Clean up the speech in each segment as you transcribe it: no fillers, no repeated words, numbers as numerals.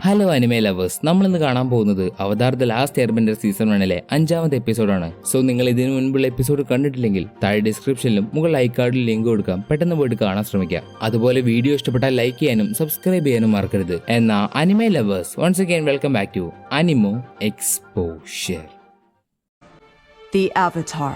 Hello anime lovers, നമ്മളിന്ന് കാണാൻ പോകുന്നത് Avatar the Last Airbender season 1-ലെ 5ാമത്തെ എപ്പിസോഡാണ്. സോ നിങ്ങൾ ഇതിനു മുൻപുള്ള എപ്പിസോഡ് കണ്ടിട്ടില്ലെങ്കിൽ താഴെ ഡിസ്ക്രിപ്ഷനിലും മുകളിൽ ഐക്കാർഡിൽ ലിങ്ക് കൊടുക്കാം, പെട്ടെന്ന് പോയിട്ട് കാണാൻ ശ്രമിക്കാം. അതുപോലെ വീഡിയോ ഇഷ്ടപ്പെട്ടാൽ ലൈക്ക് ചെയ്യാനും സബ്സ്ക്രൈബ് ചെയ്യാനും മറക്കരുത്. എന്നാ anime lovers, once again welcome back to anime exposure. The Avatar.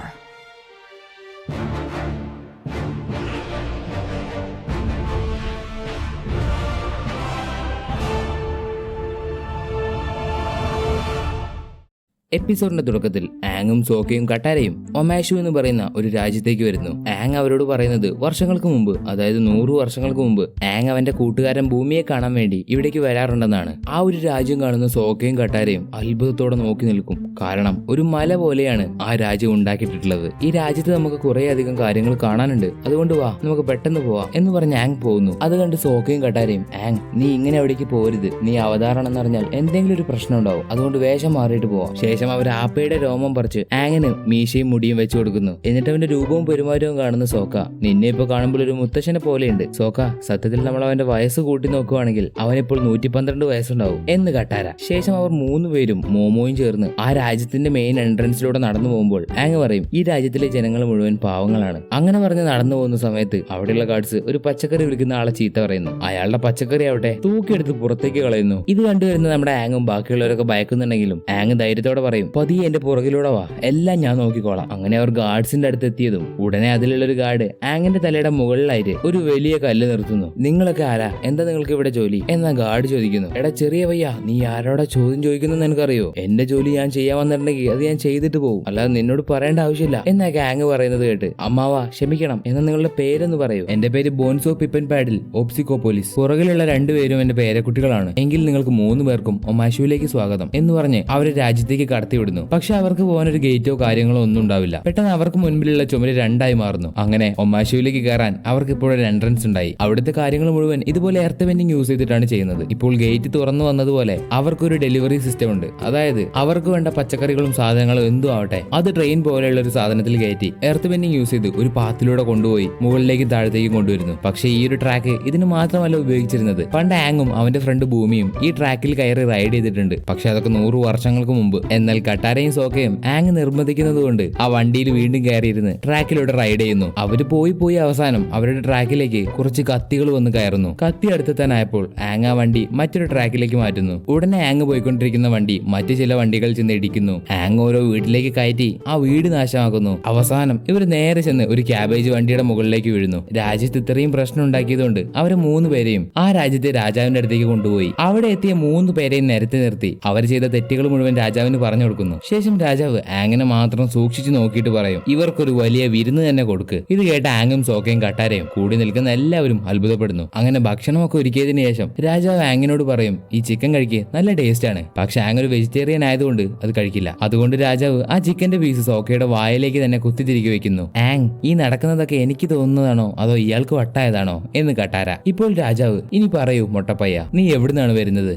എപ്പിസോഡിന്റെ തുടക്കത്തിൽ ആങ്ങും സോക്കയും കട്ടാരയും ഒമാഷു എന്ന് പറയുന്ന ഒരു രാജ്യത്തേക്ക് വരുന്നു. ആങ് അവരോട് പറയുന്നത് വർഷങ്ങൾക്ക് മുമ്പ്, അതായത് 100 വർഷങ്ങൾക്ക് മുമ്പ് ആങ് അവന്റെ കൂട്ടുകാരൻ ഭൂമിയെ കാണാൻ വേണ്ടി ഇവിടേക്ക് വരാറുണ്ടെന്നാണ്. ആ ഒരു രാജ്യം കാണുന്ന സോക്കയും കട്ടാരയും അത്ഭുതത്തോടെ നോക്കി നിൽക്കും. കാരണം ഒരു മല പോലെയാണ് ആ രാജ്യം ഉണ്ടാക്കിയിട്ടുള്ളത്. ഈ രാജ്യത്ത് നമുക്ക് കുറെ അധികം കാര്യങ്ങൾ കാണാനുണ്ട്, അതുകൊണ്ട് വാ നമുക്ക് പെട്ടെന്ന് പോവാം എന്ന് പറഞ്ഞ് ആങ് പോകുന്നു. അത് കണ്ട് സോക്കയും കട്ടാരയും, ആങ് നീ ഇങ്ങനെ എവിടേക്ക് പോരുത്, നീ അവതാറാണെന്ന് അറിഞ്ഞാൽ എന്തെങ്കിലും ഒരു പ്രശ്നം ഉണ്ടാവും, അതുകൊണ്ട് വേഷം മാറിയിട്ട് പോവാം. ശേഷം അവർ ആപ്പയുടെ രോമം പറിച്ച് ആങ്ങിന് മീശയും മുടിയും വെച്ചു കൊടുക്കുന്നു. എന്നിട്ട് അവന്റെ രൂപവും പെരുമാറ്റവും കാണുന്ന സോക്ക, നിന്നെ ഇപ്പൊ കാണുമ്പോൾ ഒരു മുത്തശ്ശനെ പോലെയുണ്ട് സോക്ക, സത്യത്തിൽ നമ്മൾ അവന്റെ വയസ്സ് കൂട്ടി നോക്കുവാണെങ്കിൽ അവനിപ്പോൾ 112 വയസ്സുണ്ടാവും എന്ന് കട്ടാര. ശേഷം അവർ 3 പേരും മോമോയും ചേർന്ന് ആ രാജ്യത്തിന്റെ മെയിൻ എൻട്രൻസിലൂടെ നടന്നു പോകുമ്പോൾ ആങ് പറയും ഈ രാജ്യത്തിലെ ജനങ്ങൾ മുഴുവൻ പാവങ്ങളാണ്. അങ്ങനെ പറഞ്ഞ് നടന്നു പോകുന്ന സമയത്ത് അവിടെയുള്ള ഗാർഡ്സ് ഒരു പച്ചക്കറി വിൽക്കുന്ന ആളെ ചീത്ത പറയുന്നു. അയാളുടെ പച്ചക്കറി ആവട്ടെ തൂക്കിയെടുത്ത് പുറത്തേക്ക് കളയുന്നു. ഇത് കണ്ടുവരുന്ന നമ്മുടെ ആങ്ങും ബാക്കിയുള്ളവരൊക്കെ ഭയക്കുന്നുണ്ടെങ്കിലും ആങ് ധൈര്യത്തോടെ പറയും പതിയെ എന്റെ പുറകിലൂടെ വാ, എല്ലാം ഞാൻ നോക്കിക്കോളാം. അങ്ങനെ അവർ ഗാർഡ്സിന്റെ അടുത്ത് എത്തിയതും ഉടനെ അതിലുള്ള ഒരു ഗാർഡ് ആങ്ങിന്റെ തലയുടെ മുകളിലായിട്ട് ഒരു വലിയ കല്ല് നിർത്തുന്നു. നിങ്ങളൊക്കെ ആരാ, എന്താ നിങ്ങൾക്ക് ഇവിടെ ജോലി എന്നാ ഗാർഡ് ചോദിക്കുന്നു. എടാ ചെറിയ പയ്യ, നീ ആരോടാ ചോദ്യം ചോദിക്കുന്നു എനിക്കറിയോ, എന്റെ ജോലി ഞാൻ ചെയ്യാൻ വന്നിട്ടുണ്ടെങ്കിൽ അത് ഞാൻ ചെയ്തിട്ട് പോകും, അല്ലാതെ നിന്നോട് പറയേണ്ട ആവശ്യമില്ല എന്നൊക്കെ ആങ് പറയുന്നത് കേട്ട് അമ്മാവാ ക്ഷമിക്കണം, എന്നാ നിങ്ങളുടെ പേരെന്ന് പറയൂ. എന്റെ പേര് ബോൺസോ പിപ്പൻ പാഡിൽ ഓപ്സിക്കോ പോലീസ്. പുറകിലുള്ള 2 പേരും എന്റെ പേരക്കുട്ടികളാണ്, എങ്കിൽ നിങ്ങൾക്ക് 3 പേർക്കും ഒമാഷുവിലേക്ക് സ്വാഗതം എന്ന് പറഞ്ഞ് അവരെ രാജ്യത്തേക്ക് കടത്തിവിടുന്നു. പക്ഷെ അവർക്ക് പോകാൻ ഒരു ഗേറ്റോ കാര്യങ്ങളോ ഒന്നും ഉണ്ടാവില്ല. പെട്ടെന്ന് അവർക്ക് മുൻപിലുള്ള ചുമര് 2ആയി മാറുന്നു. അങ്ങനെ ഒമാഷുവിലേക്ക് കയറാൻ അവർക്ക് ഇപ്പോൾ ഒരു എൻട്രൻസ് ഉണ്ടായി. അവിടുത്തെ കാര്യങ്ങൾ മുഴുവൻ ഇതുപോലെ എർത്ത് വെൻഡിങ് യൂസ് ചെയ്തിട്ടാണ് ചെയ്യുന്നത്. ഇപ്പോൾ ഗേറ്റ് തുറന്നു വന്നതുപോലെ അവർക്കൊരു ഡെലിവറി സിസ്റ്റം ഉണ്ട്. അതായത് അവർക്ക് വേണ്ട പച്ചക്കറികളും സാധനങ്ങളും എന്തും ആവട്ടെ അത് ട്രെയിൻ പോലെയുള്ള ഒരു സാധനത്തിൽ കയറ്റി എർത്ത് വെൻഡിങ് യൂസ് ചെയ്ത് ഒരു പാത്തിലൂടെ കൊണ്ടുപോയി മുകളിലേക്ക് താഴത്തേക്ക് കൊണ്ടുവരുന്നു. പക്ഷെ ഈ ഒരു ട്രാക്ക് ഇതിന് മാത്രമല്ല ഉപയോഗിച്ചിരുന്നത്. പണ്ട് ആങ്ങും അവന്റെ ഫ്രണ്ട് ഭൂമിയും ഈ ട്രാക്കിൽ കയറി റൈഡ് ചെയ്തിട്ടുണ്ട്. പക്ഷെ അതൊക്കെ 100 വർഷങ്ങൾക്ക് മുമ്പ്. എന്നാൽ കട്ടാരയും സോക്കയും ആങ് നിർബന്ധിക്കുന്നത് കൊണ്ട് ആ വണ്ടിയിൽ വീണ്ടും കയറിയിരുന്ന് ട്രാക്കിലൂടെ റൈഡ് ചെയ്യുന്നു. അവര് പോയി അവസാനം അവരുടെ ട്രാക്കിലേക്ക് കുറച്ച് കത്തികൾ വന്ന് കയറുന്നു. കത്തി അടുത്തെത്താനായപ്പോൾ ആങ് ആ വണ്ടി മറ്റൊരു ട്രാക്കിലേക്ക് മാറ്റുന്നു. ഉടനെ ആങ് പോയിക്കൊണ്ടിരിക്കുന്ന വണ്ടി മറ്റു ചില വണ്ടികൾ ചെന്ന് ഇടിക്കുന്നു. ആങ് ഓരോ വീട്ടിലേക്ക് കയറ്റി ആ വീട് നാശമാക്കുന്നു. അവസാനം ഇവർ നേരെ ചെന്ന് ഒരു ക്യാബേജ് വണ്ടിയുടെ മുകളിലേക്ക് വീഴുന്നു. രാജ്യത്ത് ഇത്രയും പ്രശ്നം ഉണ്ടാക്കിയതുകൊണ്ട് അവരെ 3 പേരെയും ആ രാജ്യത്തെ രാജാവിന്റെ അടുത്തേക്ക് കൊണ്ടുപോയി. അവിടെ എത്തിയ 3 പേരെയും നിരത്തി നിർത്തി അവർ ചെയ്ത തെറ്റുകൾ മുഴുവൻ രാജാവിന് പറഞ്ഞു കൊടുക്കുന്നു. ശേഷം രാജാവ് ആങ്ങിനെ മാത്രം സൂക്ഷിച്ചു നോക്കിയിട്ട് പറയും ഇവർക്കൊരു വലിയ വിരുന്ന് തന്നെ കൊടുക്ക്. ഇത് കേട്ട ആങ്ങും സോക്കയും കട്ടാരയും കൂടി നിൽക്കുന്ന എല്ലാവരും അത്ഭുതപ്പെടുന്നു. അങ്ങനെ ഭക്ഷണമൊക്കെ ഒരുക്കിയതിനു ശേഷം രാജാവ് ആങ്ങിനോട് പറയും ഈ ചിക്കൻ കഴിക്കുക നല്ല ടേസ്റ്റ് ആണ്. പക്ഷെ ആങ് ഒരു വെജിറ്റേറിയൻ ആയതുകൊണ്ട് അത് കഴിക്കില്ല. അതുകൊണ്ട് രാജാവ് ആ ചിക്കന്റെ പീസ് സോക്കയുടെ വായിലേക്ക് തന്നെ കുത്തിത്തിരികെ വെക്കുന്നു. ആങ് ഈ നടക്കുന്നതൊക്കെ എനിക്ക് തോന്നുന്നതാണോ അതോ ഇയാൾക്ക് വട്ടായതാണോ എന്ന് കട്ടാര. ഇപ്പോൾ രാജാവ് ഇനി പറയൂ മൊട്ടപ്പയ്യ, നീ എവിടുന്നാണ് വരുന്നത്?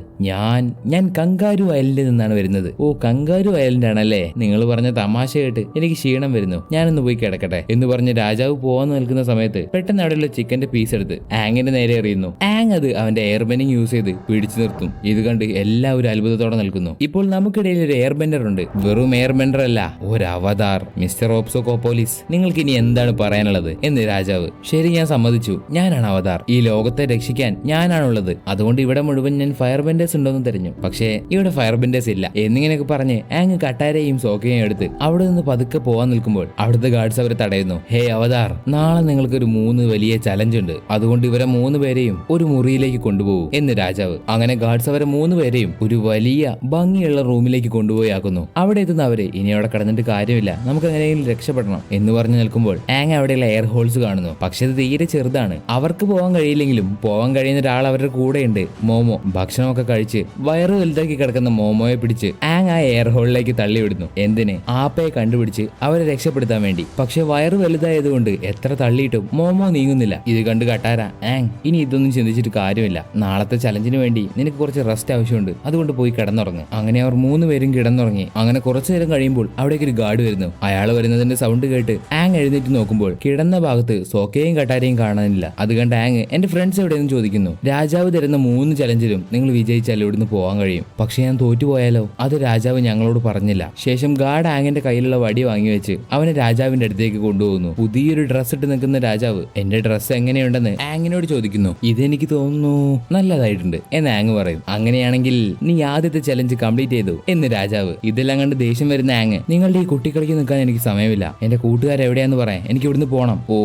ഞാൻ കങ്കാരു ഐലൻഡിൽ നിന്നാണ് വരുന്നത്. ഓ കങ്കാരു ഐലൻഡ് ആണല്ലേ, നിങ്ങൾ പറഞ്ഞ തമാശ കേട്ട് എനിക്ക് ക്ഷീണം വരുന്നു, ഞാനൊന്ന് പോയി കിടക്കട്ടെ എന്ന് പറഞ്ഞ് രാജാവ് പോവാൻ നിൽക്കുന്ന സമയത്ത് പെട്ടെന്ന് അവിടെയുള്ള ചിക്കന്റെ പീസ് എടുത്ത് ആങ്ങിന്റെ നേരെ എറിയുന്നു. ആങ് അത് അവന്റെ എയർബെൻഡിങ് യൂസ് ചെയ്ത് പിടിച്ചു നിർത്തും. ഇത് കണ്ട് എല്ലാവരും അത്ഭുതത്തോടെ നിൽക്കുന്നു. ഇപ്പോൾ നമുക്കിടയിൽ ഒരു എയർബെൻഡർ ഉണ്ട്. വെറും എയർബെൻഡർ അല്ല, ഒരു അവതാർ. മിസ്റ്റർ ഓപ്സിക്കോ പോലീസ്, നിങ്ങൾക്ക് ഇനി എന്താണ് പറയാനുള്ളത് എന്ന് രാജാവ്. ശരി, ഞാൻ സമ്മതിച്ചു, ഞാനാണ് അവതാർ. ഈ ലോകത്തെ രക്ഷിക്കാൻ ഞാനാണുള്ളത്. അതുകൊണ്ട് ഇവിടെ മുഴുവൻ ഞാൻ ഫയർ ബെൻഡേഴ്സ് ഉണ്ടോന്ന് തെരഞ്ഞു. പക്ഷേ ഇവിടെ ഫയർ ബെൻഡേഴ്സ് ഇല്ല എന്നിങ്ങനെയൊക്കെ പറഞ്ഞ് ആങ് കട്ടാരയും സോക്കയും എടുത്ത് അവിടെ നിന്ന് പതുക്കെ പോവാൻ നിൽക്കുമ്പോൾ അവിടുത്തെ ഗാർഡ്സ് അവരെ തടയുന്നു. ഹേ അവതാർ, നാളെ നിങ്ങൾക്ക് ഒരു 3 വലിയ ചലഞ്ച് ഉണ്ട്. അതുകൊണ്ട് ഇവരെ 3 പേരെയും ഒരു മുറിയിലേക്ക് കൊണ്ടുപോകും എന്ന് രാജാവ്. അങ്ങനെ ഗാർഡ്സ് അവരെ 3 പേരെയും ഒരു വലിയ ഭംഗിയുള്ള റൂമിലേക്ക് കൊണ്ടുപോയി ആക്കുന്നു. അവിടെ എത്തുന്ന അവര് ഇനി അവിടെ കിടന്നിട്ട് കാര്യമില്ല, നമുക്ക് എങ്ങനെയെങ്കിലും രക്ഷപ്പെടണം എന്ന് പറഞ്ഞു നിൽക്കുമ്പോൾ ആങ് അവിടെയുള്ള എയർ ഹോൾസ് കാണുന്നു. പക്ഷെ അത് തീരെ ചെറുതാണ്. അവർക്ക് പോകാൻ കഴിയില്ലെങ്കിലും പോകാൻ കഴിയുന്ന ഒരാൾ അവരുടെ കൂടെയുണ്ട്, മോമോ. ഭക്ഷണമൊക്കെ കഴിച്ച് വയറ് വലുതാക്കി കിടക്കുന്ന മോമോയെ പിടിച്ച് ആങ് ആങ് ആ എയർ ഹോളിലേക്ക് തള്ളിവിടുന്നു. എന്തിന്? ആപ്പയെ കണ്ടുപിടിച്ച് അവരെ രക്ഷപ്പെടുത്താൻ വേണ്ടി. പക്ഷെ വയറ് വലുതായതുകൊണ്ട് എത്ര തള്ളിയിട്ടും മോമോ നീങ്ങുന്നില്ല. ഇത് കണ്ട് കട്ടാര ആങ് ഇനി ഇതൊന്നും ചിന്തിച്ചിട്ട് കാര്യമില്ല. നാളത്തെ ചലഞ്ചിന് വേണ്ടി നിനക്ക് കുറച്ച് റെസ്റ്റ് ആവശ്യമുണ്ട്. അതുകൊണ്ട് പോയി കിടന്നുറങ്ങ്. അങ്ങനെ അവർ 3 പേരും കിടന്നുറങ്ങി. അങ്ങനെ കുറച്ചു നേരം കഴിയുമ്പോൾ അവിടേക്ക് ഒരു ഗാർഡ് വരുന്നു. അയാൾ വരുന്നതിന്റെ സൗണ്ട് കേട്ട് ആങ് എഴുന്നേറ്റ് നോക്കുമ്പോൾ കിടന്ന ഭാഗത്ത് സോക്കയും കട്ടാരയും കാണാനില്ല. അത് കണ്ട് ആങ് എന്റെ ഫ്രണ്ട്സ് എവിടെയെന്ന് ചോദിക്കുന്നു. രാജാവ് തരുന്ന 3 ചലഞ്ചിലും നിങ്ങൾ വിജയിച്ചാൽ ഇവിടുന്ന് പോകാൻ കഴിയും. പക്ഷെ ഞാൻ തോറ്റുപോയാലോ? അത് രാജാവ് ഞങ്ങളോട് പറഞ്ഞില്ല. ശേഷം ഗാർഡ് ആങ്ങിന്റെ കയ്യിലുള്ള വടി വാങ്ങി വെച്ച് അവനെ രാജാവിന്റെ അടുത്തേക്ക് കൊണ്ടുപോകുന്നു. പുതിയൊരു ഡ്രസ് ഇട്ട് നിൽക്കുന്ന രാജാവ് എന്റെ ഡ്രസ്സ് എങ്ങനെയുണ്ടെന്ന് ആങ്ങിനോട് ചോദിക്കുന്നു. ഇതെനിക്ക് തോന്നുന്നു നല്ലതായിട്ടുണ്ട് എന്ന് ആങ് പറയും. അങ്ങനെയാണെങ്കിൽ നീ ആദ്യത്തെ ചലഞ്ച് കംപ്ലീറ്റ് ചെയ്തു എന്ന് രാജാവ്. ഇതെല്ലാം കണ്ട് ദേഷ്യം വരുന്ന ആങ് നിങ്ങളുടെ ഈ കുട്ടിക്കളിക്ക് നിൽക്കാൻ എനിക്ക് സമയമില്ല. എന്റെ കൂട്ടുകാരെവിടെയാന്ന് പറയാൻ എനിക്ക് ഇവിടുന്ന് പോകണം. ഓ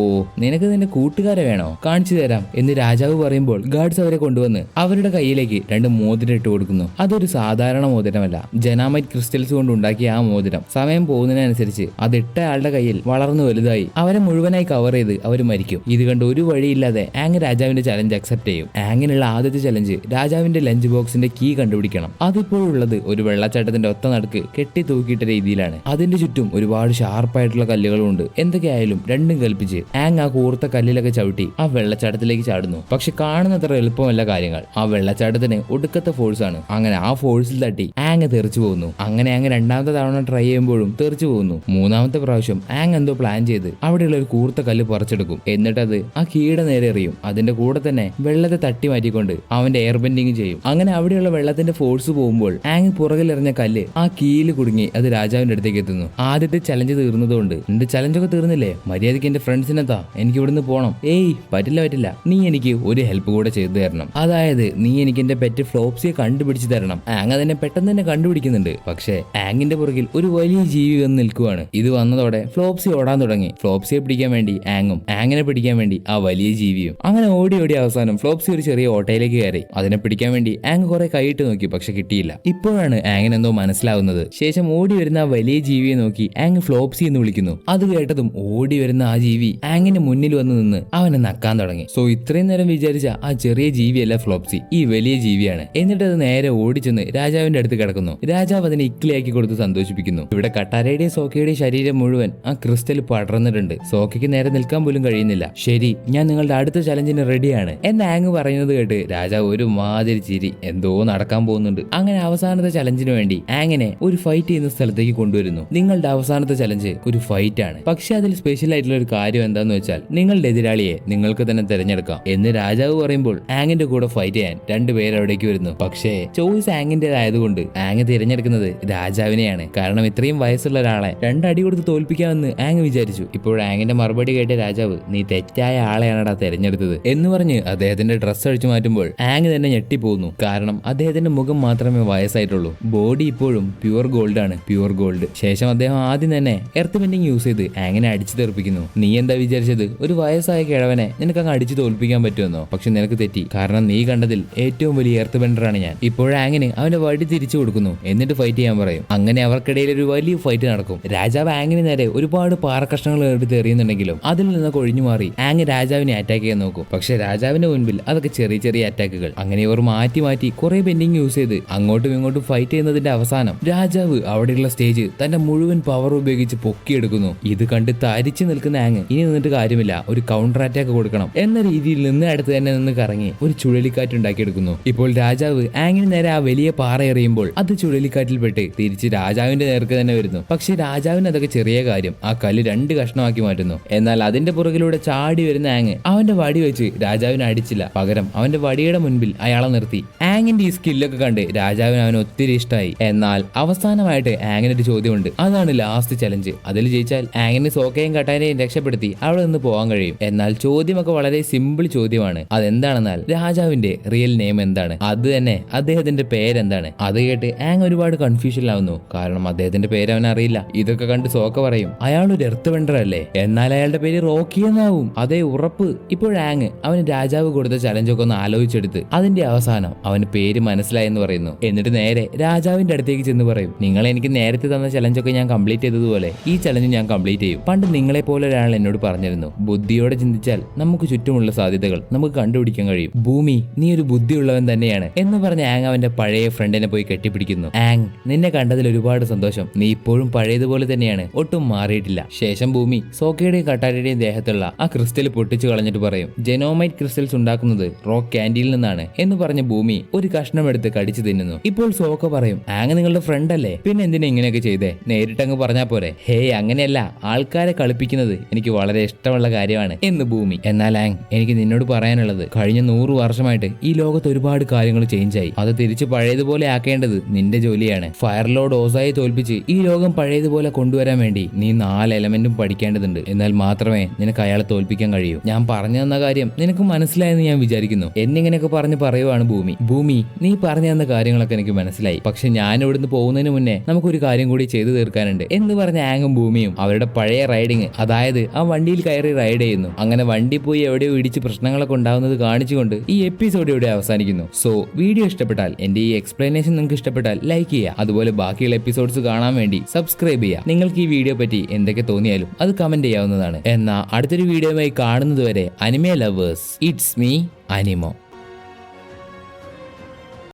നിനക്ക് നിന്റെ കൂട്ടുകാരെ വേണോ? കാണിച്ചു തരാം എന്ന് രാജാവ് പറയുമ്പോൾ ഗാർഡ്സ് അവരെ കൊണ്ടുവന്ന് അവരുടെ കയ്യിലേക്ക് 2 മോതിരം ഇട്ട് കൊടുക്കുന്നു. അതൊരു സാധാരണ മോതിരമല്ല, ജനാമൈറ്റ് ക്രിസ്റ്റൽസ് കൊണ്ട് ഉണ്ടാക്കിയ ആ മോതിരം സമയം പോകുന്നതിനനുസരിച്ച് അത് ഇട്ട ആളുടെ കയ്യിൽ വളർന്നു വലുതായി അവരെ മുഴുവനായി കവർ ചെയ്ത് അവർ മരിക്കും. ഇത് കണ്ട് ഒരു വഴിയില്ലാതെ ആങ് രാജാവിന്റെ ചലഞ്ച് അക്സെപ്റ്റ് ചെയ്യും. ആങ്ങിനുള്ള ആദ്യത്തെ ചലഞ്ച് രാജാവിന്റെ ലഞ്ച് ബോക്സിന്റെ കീ കണ്ടുപിടിക്കണം. അതിപ്പോഴുള്ളത് ഒരു വെള്ളച്ചാട്ടത്തിന്റെ ഒത്ത നടുക്ക് കെട്ടി തൂക്കിയിട്ട രീതിയിലാണ്. അതിന്റെ ചുറ്റും ഒരുപാട് ഷാർപ്പായിട്ടുള്ള കല്ലുകളും ഉണ്ട്. എന്തൊക്കെയായാലും രണ്ടും കൽപ്പിച്ച് ആങ് ആ കൂർത്ത കല്ലിലൊക്കെ ചവിട്ടി ആ വെള്ളച്ചാട്ടത്തിലേക്ക് ചാടുന്നു. പക്ഷെ കാണുന്നത്ര എളുപ്പമല്ല കാര്യങ്ങൾ. ആ വെള്ളച്ചാട്ടത്തിന് ഒടുക്കത്തെ ഫോഴ്സ് ആണ്. അങ്ങനെ ആ ഫോഴ്സിൽ തട്ടി ആങ് തെറിച്ചു പോകുന്നു. അങ്ങനെ ആങ് രണ്ടാമത്തെ തവണ ട്രൈ ചെയ്യുമ്പോഴും തെറിച്ചു പോകുന്നു. മൂന്നാമത്തെ പ്രാവശ്യം ആങ് എന്തോ പ്ലാൻ ചെയ്ത് അവിടെയുള്ള ഒരു കൂർത്ത കല്ല് പറിച്ചെടുക്കും. എന്നിട്ടത് ആ കീയുടെ നേരെ എറിയും. അതിന്റെ കൂടെ തന്നെ വെള്ളത്തെ തട്ടി മാറ്റിക്കൊണ്ട് അവന്റെ എയർ ബെൻഡിങ് ചെയ്യും. അങ്ങനെ അവിടെയുള്ള വെള്ളത്തിന്റെ ഫോഴ്സ് പോകുമ്പോൾ ആങ് പുറകിൽ എറിഞ്ഞ കല്ല് ആ കീയിൽ കുടുങ്ങി അത് രാജാവിന്റെ അടുത്തേക്ക് എത്തുന്നു. ആദ്യത്തെ ചലഞ്ച് തീർന്നതുകൊണ്ട് എന്റെ ചലഞ്ചൊക്കെ തീർന്നില്ലേ, മര്യാദയ്ക്ക് എന്റെ ഫ്രണ്ട്സിനെത്താ, എനിക്ക് ഇവിടുന്ന് പോകണം. ഏയ് പറ്റില്ല, നീ എനിക്ക് ഒരു ഹെൽപ്പ് കൂടെ ചെയ്തു തരണം. അതായത് നീ എനിക്ക് എന്റെ പെറ്റ് ഫ്ലോപ്സിയെ കണ്ടുപിടിച്ച് തരണം. ആങ് അതിനെ പെട്ടെന്ന് തന്നെ കണ്ടുപിടിക്കുന്നുണ്ട്. പക്ഷേ ആങ്ങിന്റെ പുറകിൽ ഒരു വലിയ ജീവി വന്ന് നിൽക്കുവാണ്. ഇത് വന്നതോടെ ഫ്ലോപ്സി ഓടാൻ തുടങ്ങി. ഫ്ലോപ്സിയെ പിടിക്കാൻ വേണ്ടി ആങ്ങും ആങ്ങിനെ പിടിക്കാൻ വേണ്ടി ആ വലിയ ജീവിയും. അങ്ങനെ ഓടി അവസാനം ഫ്ലോപ്സി ഒരു ചെറിയ ഓട്ടയിലേക്ക് കയറി. അതിനെ പിടിക്കാൻ വേണ്ടി ആങ് കുറെ കൈയിട്ട് നോക്കി, പക്ഷെ കിട്ടിയില്ല. ഇപ്പോഴാണ് ആങ്ങിന് എന്തോ മനസ്സിലാവുന്നത്. ശേഷം ഓടി വരുന്ന ആ വലിയ ജീവിയെ നോക്കി ആങ് ഫ്ലോപ്സി എന്ന് വിളിക്കുന്നു. അത് കേട്ടതും ഓടി വരുന്ന ആ ജീവി ആങ്ങിന്റെ മുന്നിൽ വന്ന് നിന്ന് അവനെ നക്കാൻ തുടങ്ങി. സോ ഇത്രയും നേരം വിചാരിച്ച ആ ചെറിയ ജീവിയല്ല ഫ്ലോപ്സി, ഈ വലിയ ജീവിയാണ്. എന്നിട്ട് അത് നേരെ ഓടിച്ചെന്ന് രാജാവിന്റെ അടുത്ത് കിടക്കുന്നു. രാജാവ് അതിനെ ഇക്ലിയാക്കി കൊടുത്ത് സന്തോഷിപ്പിക്കുന്നു. ഇവിടെ കട്ടാരയുടെയും സോക്കയുടെയും ശരീരം മുഴുവൻ ആ ക്രിസ്റ്റൽ പടർന്നിട്ടുണ്ട്. സോക്കയ്ക്ക് നേരെ നിൽക്കാൻ പോലും കഴിയുന്നില്ല. ശരി, ഞാൻ നിങ്ങളുടെ അടുത്ത ചലഞ്ചിന് റെഡിയാണ് എന്ന് ആങ് പറയുന്നത് കേട്ട് രാജാവ് ഒരു മാതിരി ചിരി. എന്തോ നടക്കാൻ പോകുന്നുണ്ട്. അങ്ങനെ അവസാനത്തെ ചലഞ്ചിന് വേണ്ടി ആങ്ങിനെ ഒരു ഫൈറ്റ് ചെയ്യുന്ന സ്ഥലത്തേക്ക് കൊണ്ടുവരുന്നു. നിങ്ങളുടെ അവസാനത്തെ ചലഞ്ച് ഒരു ഫൈറ്റ് ആണ്. പക്ഷെ അതിൽ സ്പെഷ്യൽ ആയിട്ടുള്ള ഒരു കാര്യം എന്താന്ന് വെച്ചാൽ നിങ്ങളുടെ എതിരാളിയെ നിങ്ങൾക്ക് തന്നെ തിരഞ്ഞെടുക്കാം എന്ന് രാജാവ് പറയുമ്പോൾ ആങ്ങിന്റെ കൂടെ ഫൈറ്റ് ചെയ്യാൻ 2 പേര് അവിടേക്ക് വരുന്നു. പക്ഷേ ചോയ്സ് ആങ്ങിന്റേതായതുകൊണ്ട് ആങ് തിരഞ്ഞെടുക്കുന്നത് രാജാവിനെയാണ്. കാരണം ഇത്രയും വയസ്സുള്ള ഒരാളെ 2 അടി കൊടുത്ത് തോൽപ്പിക്കാമെന്ന് ആങ് വിചാരിച്ചു. ഇപ്പോൾ ആങ്ങിന്റെ മറുപടി കേട്ട രാജാവ് നീ തെറ്റായ ആളെയാണടാ തിരഞ്ഞെടുത്തത് എന്ന് പറഞ്ഞ് അദ്ദേഹത്തിന്റെ ഡ്രസ്സ് അഴിച്ചു മാറ്റുമ്പോൾ ആങ് തന്നെ ഞെട്ടിപ്പോകുന്നു. കാരണം അദ്ദേഹത്തിന്റെ മുഖം മാത്രമേ വയസ്സായിട്ടുള്ളൂ. ബോഡി ഇപ്പോഴും പ്യുവർ ഗോൾഡ് ആണ്, പ്യുവർ ഗോൾഡ്. ശേഷം അദ്ദേഹം ആദ്യം തന്നെ എർത്ത് ബെൻഡിങ് യൂസ് ചെയ്ത് ആങ്ങിനെ അടിച്ചു തെറിപ്പിക്കുന്നു. നീ എന്താ വിചാരിച്ചത്, ഒരു വയസ്സായ കിഴവനെ നിനക്ക് അങ്ങ് അടിച്ചു തോൽപ്പിക്കാൻ പറ്റുമെന്നോ? പക്ഷെ നിനക്ക് തെറ്റി. കാരണം നീ കണ്ടതിൽ ഏറ്റവും വലിയ എർത്ത് ബെൻഡറാണ് ഞാൻ. ഇപ്പോഴാങ്ങിന് അവന്റെ വടി തിരിച്ചു കൊടുക്കുന്നു. എന്നിട്ട് ഫൈറ്റ് ചെയ്യാൻ പറയും. അങ്ങനെ അവർക്കിടയിൽ ഒരു വലിയ ഫൈറ്റ് നടക്കും. രാജാവ് ആങ്ങിന് നേരെ ഒരുപാട് പാറക്കഷ്ണങ്ങൾ എടുത്ത് എറിയുന്നുണ്ടെങ്കിലും അതിൽ നിന്നൊക്കെ ഒഴിഞ്ഞു മാറി ആങ് രാജാവിനെ അറ്റാക്ക് ചെയ്യാൻ നോക്കും. പക്ഷെ രാജാവിന്റെ മുൻപിൽ അതൊക്കെ ചെറിയ ചെറിയ അറ്റാക്കുകൾ. അങ്ങനെ ഇവർ മാറ്റി കുറെ ബെൻഡിങ് യൂസ് ചെയ്ത് അങ്ങോട്ടും ഇങ്ങോട്ടും ഫൈറ്റ് ചെയ്യുന്നതിന്റെ അവസാനം രാജാവ് അവിടെയുള്ള സ്റ്റേജ് തന്റെ മുഴുവൻ പവർ ഉപയോഗിച്ച് പൊക്കിയെടുക്കുന്നു. ഇത് കണ്ട് തരിച്ചു നിൽക്കുന്ന ആങ് ഇനി നിന്നിട്ട് കാര്യമില്ല, ഒരു കൗണ്ടർ അറ്റാക്ക് കൊടുക്കണം എന്ന രീതിയിൽ നിന്ന് അടുത്ത് തന്നെ നിന്ന് കറങ്ങി ഒരു ചുഴലിക്കാറ്റ് ഉണ്ടാക്കിയെടുക്കുന്നു. ഇപ്പോൾ രാജാവ് ആങ്ങിന് നേരെ ആ വലിയ പാറ എറിയുമ്പോൾ അത് ചുഴലിക്കാറ്റിൽ പെട്ട് തിരിച്ച് രാജാവിന്റെ നേർക്ക് തന്നെ വരുന്നു. പക്ഷെ രാജാവിന് അതൊക്കെ ചെറിയ കാര്യം. ആ കല്ല് 2 കഷ്ണമാക്കി മാറ്റുന്നു. എന്നാൽ അതിന്റെ പുറകിലൂടെ ചാടി വരുന്ന ആങ് അവന്റെ വടി വെച്ച് രാജാവിനെ അടിച്ചില്ല. പകരം അവന്റെ വടിയുടെ മുൻപിൽ അയാളെ നിർത്തി. ആങ്ങിന്റെ ഈ സ്കില്ലൊക്കെ കണ്ട് രാജാവിന് അവന് ഒത്തിരി ഇഷ്ടമായി. എന്നാൽ അവസാനമായിട്ട് ആങ്ങിന് ഒരു ചോദ്യമുണ്ട്. അതാണ് ലാസ്റ്റ് ചലഞ്ച്. അതിൽ ജയിച്ചാൽ ആങ്ങിന് സോക്കയും കട്ടാരയും രക്ഷപ്പെടുത്തി അവിടെ നിന്ന് പോകാൻ കഴിയും. എന്നാൽ ചോദ്യമൊക്കെ വളരെ സിമ്പിൾ ചോദ്യമാണ്. അതെന്താണെന്നാൽ രാജാവിന്റെ റിയൽ നെയിം എന്താണ്, അത് തന്നെ അദ്ദേഹത്തിന്റെ പേരെന്താണ്? അത് കേട്ട് ആങ് ഒരുപാട് കൺഫ്യൂഷനിലാവുന്നു. കാരണം അദ്ദേഹത്തിന്റെ പേര് അവൻ അറിയില്ല. ഇതൊക്കെ കണ്ട് സോക്ക പറയും അയാൾ ഒരു എർത്ത് വെണ്ടർ അല്ലേ, എന്നാൽ അയാളുടെ പേര് റോക്കി എന്നാവും. അതേ ഉറപ്പ്. ഇപ്പോൾ ആങ് അവന് രാജാവ് കൊടുത്ത ചലഞ്ചൊക്കെ ഒന്ന് ആലോചിച്ചെടുത്ത് അതിന്റെ അവസാനം അവന് പേര് മനസ്സിലായെന്ന് പറയുന്നു. എന്നിട്ട് നേരെ രാജാവിന്റെ അടുത്തേക്ക് ചെന്ന് പറയും നിങ്ങൾ എനിക്ക് നേരത്തെ തന്ന ചലഞ്ചൊക്കെ ഞാൻ കംപ്ലീറ്റ് ചെയ്തതുപോലെ ഈ ചലഞ്ച് ഞാൻ കംപ്ലീറ്റ് ചെയ്യും. പണ്ട് നിങ്ങളെ പോലെ ഒരാൾ എന്നോട് പറഞ്ഞിരുന്നു, ബുദ്ധിയോടെ ചിന്തിച്ചാൽ നമുക്ക് ചുറ്റുമുള്ള സാധ്യതകൾ നമുക്ക് കണ്ടുപിടിക്കാൻ കഴിയും. ഭൂമി, നീ ഒരു ബുദ്ധിയുള്ളവൻ തന്നെയാണ് എന്ന് പറഞ്ഞ ആങ് അവന്റെ പഴയ ഫ്രണ്ടിനെ പോയി കെട്ടിപ്പിടിക്കും. കെട്ടിപ്പിടിക്കുന്നു. ആങ്, നിന്നെ കണ്ടതിൽ ഒരുപാട് സന്തോഷം. നീ ഇപ്പോഴും പഴയതുപോലെ തന്നെയാണ്, ഒട്ടും മാറിയിട്ടില്ല. ശേഷം ഭൂമി സോക്കയുടെയും കട്ടാരയുടെയും ദേഹത്തുള്ള ആ ക്രിസ്റ്റൽ പൊട്ടിച്ചു കളഞ്ഞിട്ട് പറയും, ജെനോമൈറ്റ് ക്രിസ്റ്റൽസ് ഉണ്ടാക്കുന്നത് റോക്ക് ക്യാൻഡിയിൽ നിന്നാണ് എന്ന് പറഞ്ഞ ഭൂമി ഒരു കഷ്ണം എടുത്ത് കടിച്ചു തിന്നുന്നു. ഇപ്പോൾ സോക്ക പറയും, ആങ് നിങ്ങളുടെ ഫ്രണ്ട് അല്ലേ, പിന്നെ എന്തിനാ ഇങ്ങനെയൊക്കെ ചെയ്തേ? നേരിട്ടങ്ങ് പറഞ്ഞാ പോരെ. ഹേയ്, അങ്ങനെയല്ല, ആൾക്കാരെ കളിപ്പിക്കുന്നത് എനിക്ക് വളരെ ഇഷ്ടമുള്ള കാര്യമാണ് എന്ന് ഭൂമി. എന്നാൽ ആങ്, എനിക്ക് നിന്നോട് പറയാനുള്ളത്, കഴിഞ്ഞ 100 വർഷമായിട്ട് ഈ ലോകത്ത് ഒരുപാട് കാര്യങ്ങൾ ചേഞ്ചായി. അത് തിരിച്ച് പഴയതുപോലെ ആക്കേണ്ടത് നിന്റെ ജോലിയാണ്. ഫയർ ലോർഡ് ഓസായെ തോൽപ്പിച്ച് ഈ ലോകം പഴയതുപോലെ കൊണ്ടുവരാൻ വേണ്ടി നീ 4 എലമെന്റും പഠിക്കേണ്ടതുണ്ട്. എന്നാൽ മാത്രമേ നിനക്ക് അയാളെ തോൽപ്പിക്കാൻ കഴിയൂ. ഞാൻ പറഞ്ഞു തന്ന കാര്യം നിനക്ക് മനസ്സിലായെന്ന് ഞാൻ വിചാരിക്കുന്നു എന്നിങ്ങനെയൊക്കെ പറഞ്ഞ് പറയുവാണ് ഭൂമി. ഭൂമി, നീ പറഞ്ഞു തന്ന കാര്യങ്ങളൊക്കെ എനിക്ക് മനസ്സിലായി. പക്ഷെ ഞാൻ ഇവിടുന്ന് പോകുന്നതിന് മുന്നേ നമുക്കൊരു കാര്യം കൂടി ചെയ്തു തീർക്കാനുണ്ട് എന്ന് പറഞ്ഞ ആങ്ങും ഭൂമിയും അവരുടെ പഴയ റൈഡിങ്, അതായത് ആ വണ്ടിയിൽ കയറി റൈഡ് ചെയ്യുന്നു. അങ്ങനെ വണ്ടി പോയി എവിടെയോ ഇടിച്ച് പ്രശ്നങ്ങളൊക്കെ ഉണ്ടാവുന്നത് കാണിച്ചുകൊണ്ട് ഈ എപ്പിസോഡ് ഇവിടെ അവസാനിക്കുന്നു. സോ വീഡിയോ ഇഷ്ടപ്പെട്ടാൽ, എന്റെ ഈ എക്സ്പ്ലനേഷൻ നിങ്ങൾക്ക് ഇഷ്ടപ്പെട്ടാൽ ലൈക്ക് ചെയ്യുക. അതുപോലെ ബാക്കിയുള്ള എപ്പിസോഡ്സ് കാണാൻ വേണ്ടി സബ്സ്ക്രൈബ് ചെയ്യുക. നിങ്ങൾക്ക് ഈ വീഡിയോ പറ്റി എന്തൊക്കെ തോന്നിയാലും അത് കമന്റ് ചെയ്യാവുന്നതാണ്. എന്നാൽ അടുത്തൊരു വീഡിയോയുമായി കാണുന്നതുവരെ അനിമേ ലവേഴ്സ്, ഇറ്റ്സ് മീ അനിമോ.